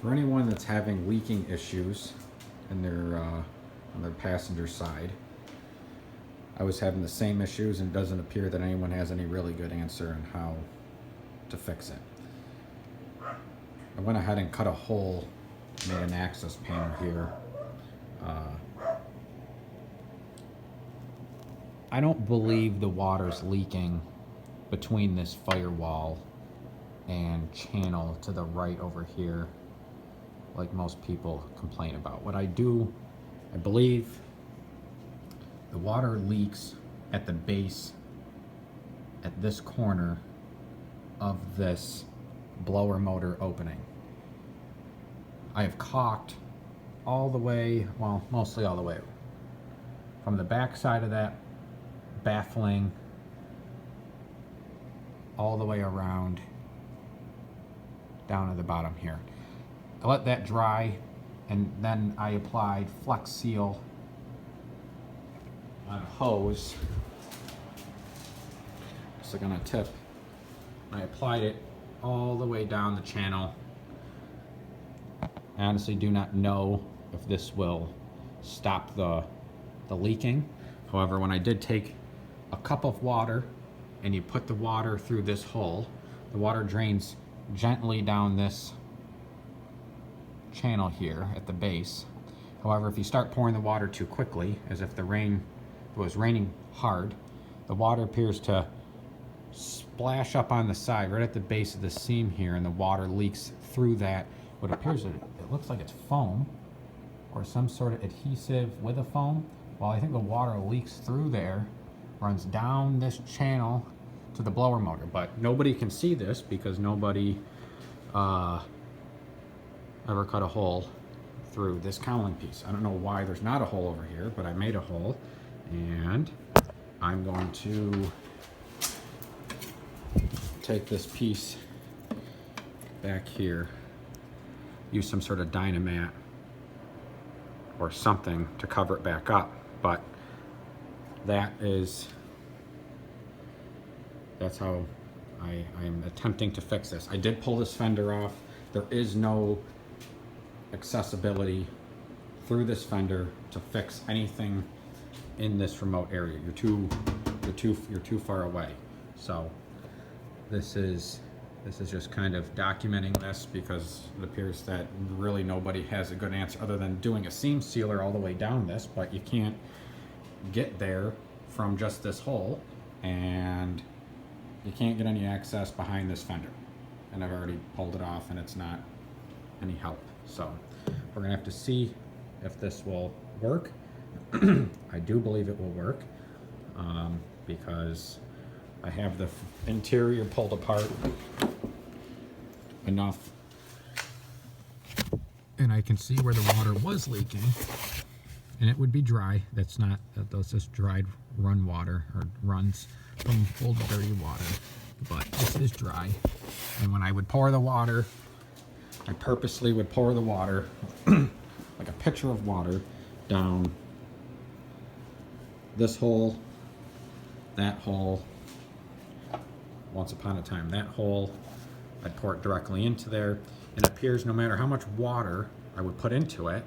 For anyone that's having leaking issues in their on their passenger side, I was having the same issues, and it doesn't appear that anyone has any really good answer on how to fix it. I went ahead and cut a hole, made an access panel here. I don't believe the water's leaking between this firewall and channel to the right over here, like most people complain about. What I believe the water leaks at the base, at this corner of this blower motor opening. I have caulked all the way, well, mostly all the way, from the back side of that baffling all the way around down to the bottom here. I let that dry, and then I applied Flex Seal on a hose, just like on a tip. I applied it all the way down the channel. I honestly do not know if this will stop the leaking. However, when I did take a cup of water and you put the water through this hole, the water drains gently down this channel here at the base. However, if you start pouring the water too quickly, as if it was raining hard, the water appears to splash up on the side right at the base of the seam here, and the water leaks through that. What appears, it looks like it's foam or some sort of adhesive with a foam. Well, I think the water leaks through there, runs down this channel to the blower motor, but nobody can see this because nobody ever cut a hole through this cowling piece. I don't know why there's not a hole over here, but I made a hole, and I'm going to take this piece back here, use some sort of Dynamat or something to cover it back up, but that's how I am attempting to fix this. I did pull this fender off. There is no accessibility through this fender to fix anything in this remote area. You're too far away. So this is just kind of documenting this, because it appears that really nobody has a good answer other than doing a seam sealer all the way down this, but you can't get there from just this hole, and you can't get any access behind this fender. And I've already pulled it off, and it's not any help. So we're gonna have to see if this will work. I do believe it will work, because I have the interior pulled apart enough, and I can see where the water was leaking, and it would be dry. That's just dried run water, or runs from old dirty water, but this is dry. And when I would pour the water, I purposely would pour the water like a pitcher of water down this hole, that hole. Once upon a time, that hole, I'd pour it directly into there, and it appears no matter how much water I would put into it,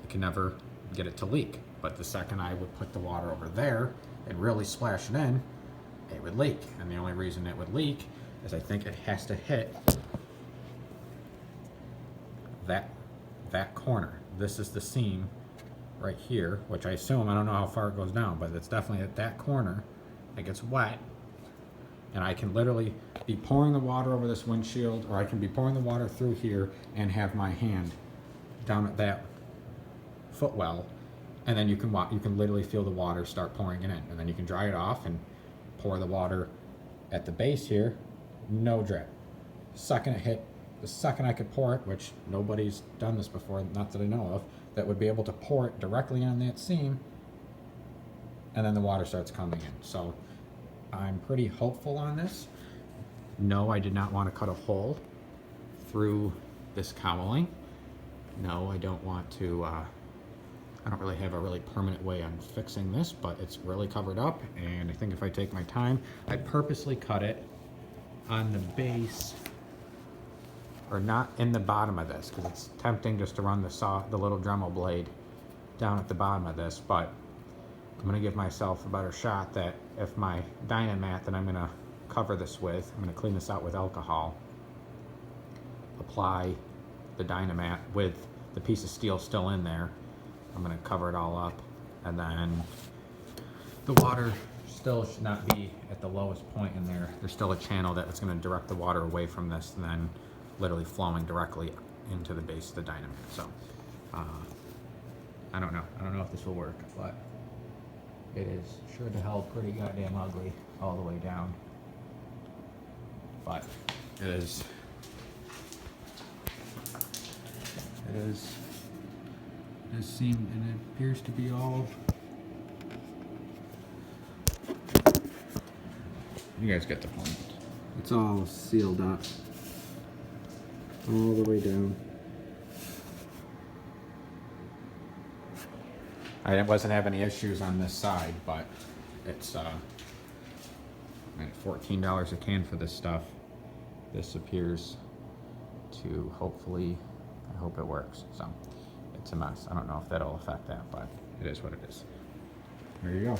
I can never get it to leak. But the second I would put the water over there and really splash it in, it would leak. And the only reason it would leak is I think it has to hit that corner. This is the seam right here, which I assume, I don't know how far it goes down, but it's definitely at that corner. It gets wet, and I can literally be pouring the water over this windshield, or I can be pouring the water through here and have my hand down at that footwell, and then you can literally feel the water start pouring it in, and then you can dry it off and pour the water at the base here, no drip. The second I could pour it, which nobody's done this before, not that I know of, that would be able to pour it directly on that seam, and then the water starts coming in. So I'm pretty hopeful on this. No, I did not want to cut a hole through this cowling. No, I don't want to, I don't really have a really permanent way on fixing this, but it's really covered up, and I think if I take my time, I purposely cut it on the base or not in the bottom of this, because it's tempting just to run the little Dremel blade down at the bottom of this, but I'm gonna give myself a better shot that if my Dynamat that I'm gonna cover this with, I'm gonna clean this out with alcohol, apply the Dynamat with the piece of steel still in there. I'm gonna cover it all up, and then the water still should not be at the lowest point in there. There's still a channel that's gonna direct the water away from this and then literally flowing directly into the base of the Dynamat. So, I don't know. I don't know if this will work, but it is sure to hell pretty goddamn ugly all the way down. But it is seemed, and it appears to be all. You guys get the point. It's all sealed up all the way down. I wasn't having any issues on this side, but it's $14 a can for this stuff. This appears to hopefully, I hope it works. So it's a mess. I don't know if that'll affect that, but it is what it is. There you go.